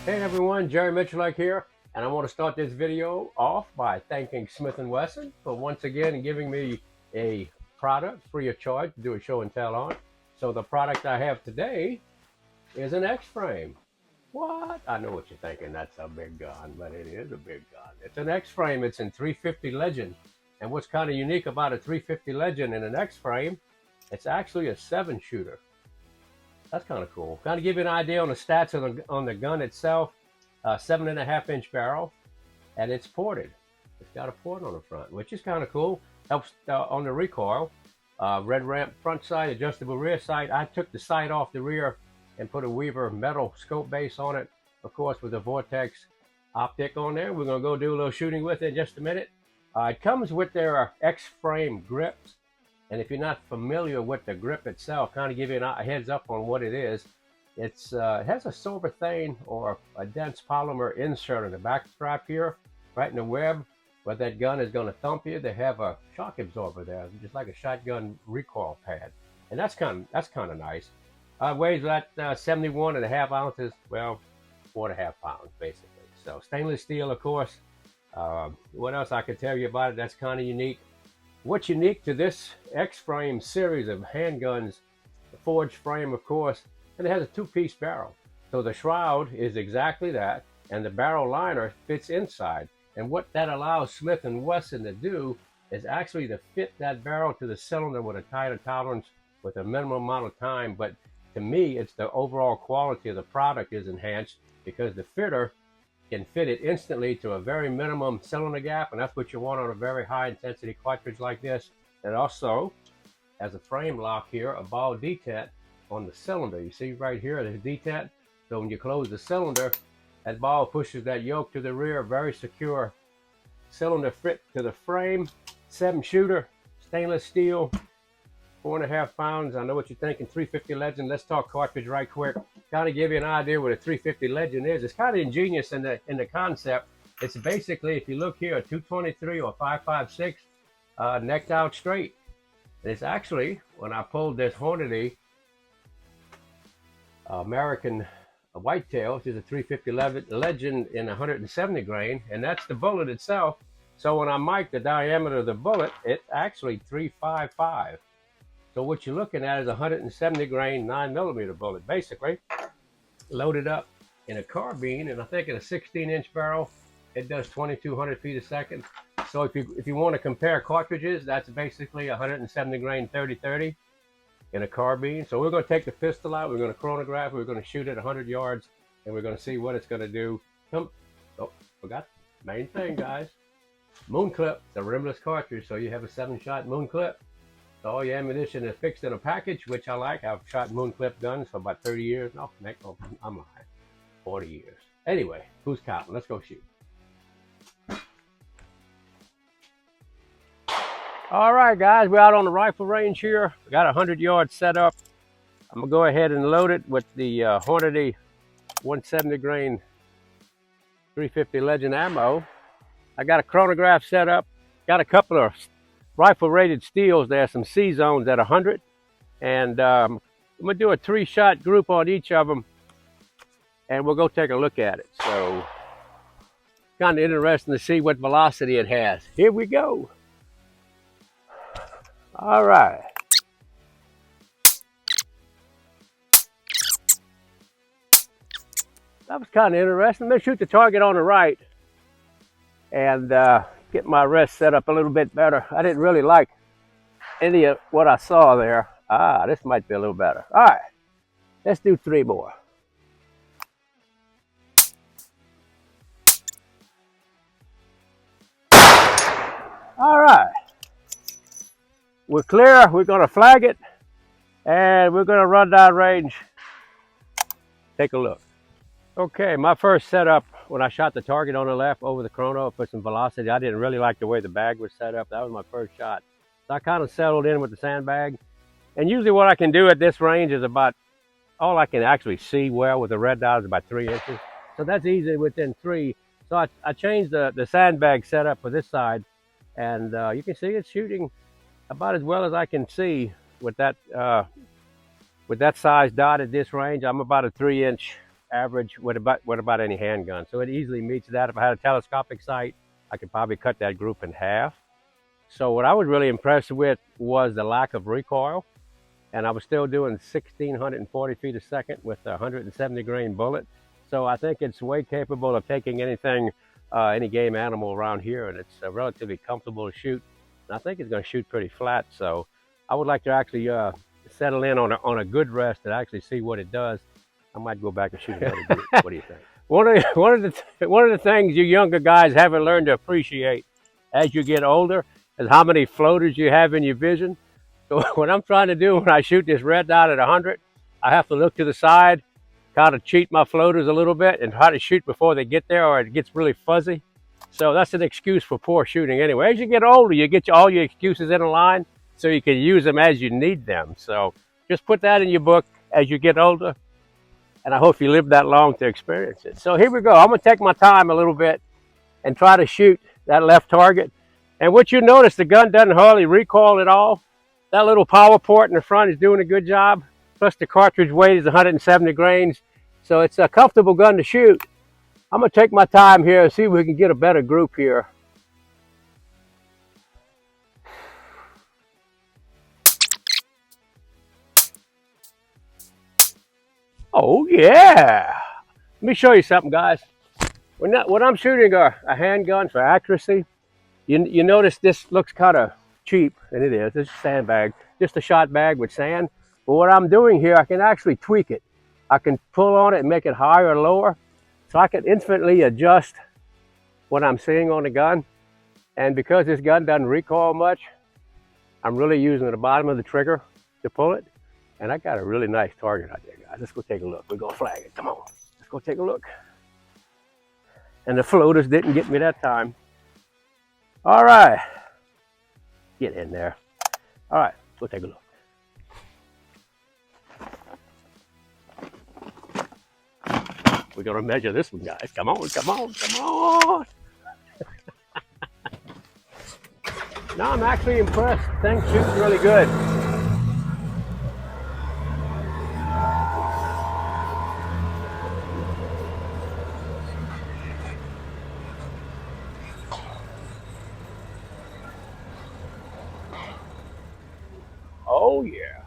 Hey everyone, Jerry Mitchell here, and I want to start this video off by thanking Smith & Wesson for once again giving me a product free of charge to do a show and tell on. So the product I have today is an X-frame. What? I know what you're thinking, that's a big gun, but it is a big gun. It's an X-frame, it's in 350 Legend. And what's kind of unique about a 350 Legend in an X-frame, it's actually a 7-shooter. That's kind of cool. Kind of give you an idea on the stats on the gun itself. 7.5-inch barrel, and it's ported. It's got a port on the front, which is kind of cool. Helps on the recoil. Red ramp front sight, adjustable rear sight. I took the sight off the rear and put a Weaver metal scope base on it, of course, with a Vortex optic on there. We're going to go do a little shooting with it in just a minute. It comes with their X-frame grips. And if you're not familiar with the grip itself, kind of give you a heads up on what it is. It has a silverthane or a dense polymer insert in the back strap here, right in the web, where that gun is going to thump you. They have a shock absorber there, just like a shotgun recoil pad, and that's kind of nice. Weighs about 71.5 ounces, well, 4.5 pounds basically. So stainless steel, of course. What else I could tell you about it? That's kind of unique. What's unique to this X-frame series of handguns, the forged frame, of course, and it has a 2-piece barrel. So the shroud is exactly that, and the barrel liner fits inside. And what that allows Smith & Wesson to do is actually to fit that barrel to the cylinder with a tighter tolerance with a minimum amount of time. But to me, it's the overall quality of the product is enhanced because the fitter can fit it instantly to a very minimum cylinder gap, and that's what you want on a very high intensity cartridge like this. And also has a frame lock here, a ball detent on the cylinder. You see right here, there's detent. So when you close the cylinder, that ball pushes that yoke to the rear. Very secure cylinder fit to the frame. 7-shooter, stainless steel, 4.5 pounds. I know what you're thinking, 350 Legend. Let's talk cartridge right quick. Kind of give you an idea what a 350 Legend is. It's kind of ingenious in the concept. It's basically, if you look here, a 223 or 5.56 necked out straight. And it's actually, when I pulled this Hornady American Whitetail, which is a 350 Legend in 170 grain, and that's the bullet itself. So when I mic the diameter of the bullet, it's actually 355. So what you're looking at is a 170 grain 9mm bullet, basically loaded up in a carbine, and I think in a 16-inch barrel, it does 2,200 feet a second. So if you want to compare cartridges, that's basically 170 grain 30-30 in a carbine. So we're going to take the pistol out, we're going to chronograph, we're going to shoot at 100 yards, and we're going to see what it's going to do. Oh, forgot the main thing, guys. Moon clip, it's a rimless cartridge, so you have a 7-shot moon clip. So all your ammunition is fixed in a package, which I like. I've shot moon clip guns for about 30 years. No, I'm lying. 40 years. Anyway, who's counting? Let's go shoot. All right, guys, we're out on the rifle range here. We got 100 yards set up. I'm gonna go ahead and load it with the Hornady 170 grain 350 Legend ammo. I got a chronograph set up. Got a couple of rifle rated steels there, some C zones at 100, and I'm gonna do a 3-shot group on each of them, and we'll go take a look at it. So kind of interesting to see what velocity it has. Here we go. All right. That was kind of interesting. Let me shoot the target on the right and get my rest set up a little bit better. I didn't really like any of what I saw there. This might be a little better. All right, let's do 3 more. All right, we're clear. We're gonna flag it, and we're gonna run down range. Take a look. Okay, my first setup, when I shot the target on the left over the chrono for some velocity, I didn't really like the way the bag was set up. That was my first shot. So I kind of settled in with the sandbag. And usually what I can do at this range is about, all I can actually see well with the red dot is about 3 inches. So that's easy within 3. So I changed the sandbag setup for this side. And you can see it's shooting about as well as I can see with that size dot at this range. I'm about a 3-inch average with about any handgun. So it easily meets that. If I had a telescopic sight, I could probably cut that group in half. So what I was really impressed with was the lack of recoil. And I was still doing 1,640 feet a second with a 170 grain bullet. So I think it's way capable of taking anything, any game animal around here, and it's relatively comfortable to shoot. And I think it's going to shoot pretty flat. So I would like to actually settle in on a good rest and actually see what it does. I might go back and shoot another group. What do you think? One of the things you younger guys haven't learned to appreciate as you get older is how many floaters you have in your vision. So what I'm trying to do when I shoot this red dot at 100, I have to look to the side, kind of cheat my floaters a little bit and try to shoot before they get there or it gets really fuzzy. So that's an excuse for poor shooting anyway. As you get older, you get all your excuses in a line so you can use them as you need them. So just put that in your book as you get older. And I hope you live that long to experience it. So here we go. I'm going to take my time a little bit and try to shoot that left target. And what you notice, the gun doesn't hardly recoil at all. That little power port in the front is doing a good job. Plus the cartridge weight is 170 grains. So it's a comfortable gun to shoot. I'm going to take my time here and see if we can get a better group here. Oh yeah. Let me show you something, guys. When I'm shooting a handgun for accuracy, you notice this looks kind of cheap, and it is. It's a sandbag, just a shot bag with sand. But what I'm doing here, I can actually tweak it. I can pull on it and make it higher or lower. So I can infinitely adjust what I'm seeing on the gun. And because this gun doesn't recoil much, I'm really using the bottom of the trigger to pull it. And I got a really nice target out there, guys. Let's go take a look. We're gonna flag it. Come on, let's go take a look. And the floaters didn't get me that time. All right, get in there. All right, go take a look. We're gonna measure this one, guys. Come on, come on, come on. Now I'm actually impressed. Things shoot really good. Oh yeah,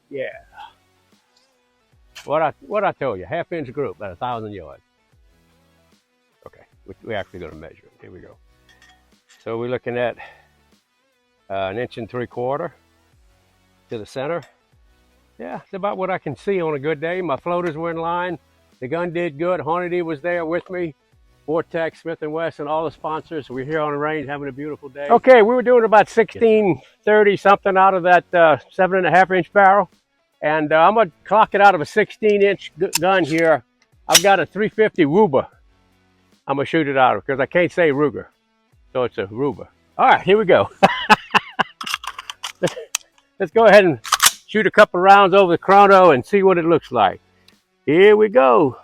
yeah. What I told you, half-inch group at 1,000 yards. Okay, we're actually going to measure it. Here we go. So we're looking at 1 3/4 inches to the center. Yeah, it's about what I can see on a good day. My floaters were in line. The gun did good. Hornady was there with me. Vortex, Smith & Wesson, all the sponsors. We're here on the range having a beautiful day. Okay, we were doing about 1630 something out of that 7.5-inch barrel. And I'm going to clock it out of a 16-inch gun here. I've got a 350 Ruger. I'm going to shoot it out of because I can't say Ruger. So it's a Ruger. All right, here we go. Let's go ahead and shoot a couple rounds over the chrono and see what it looks like. Here we go.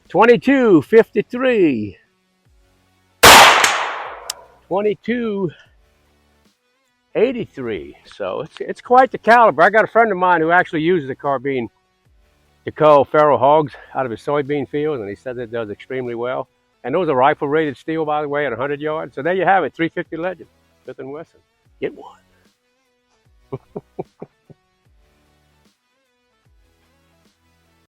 22:53. 22:83. So it's quite the caliber. I got a friend of mine who actually uses a carbine to cull feral hogs out of his soybean fields, and he said it does extremely well. And those are rifle rated steel, by the way, at 100 yards. So there you have it, 350 Legend, Smith & Wesson. Get one.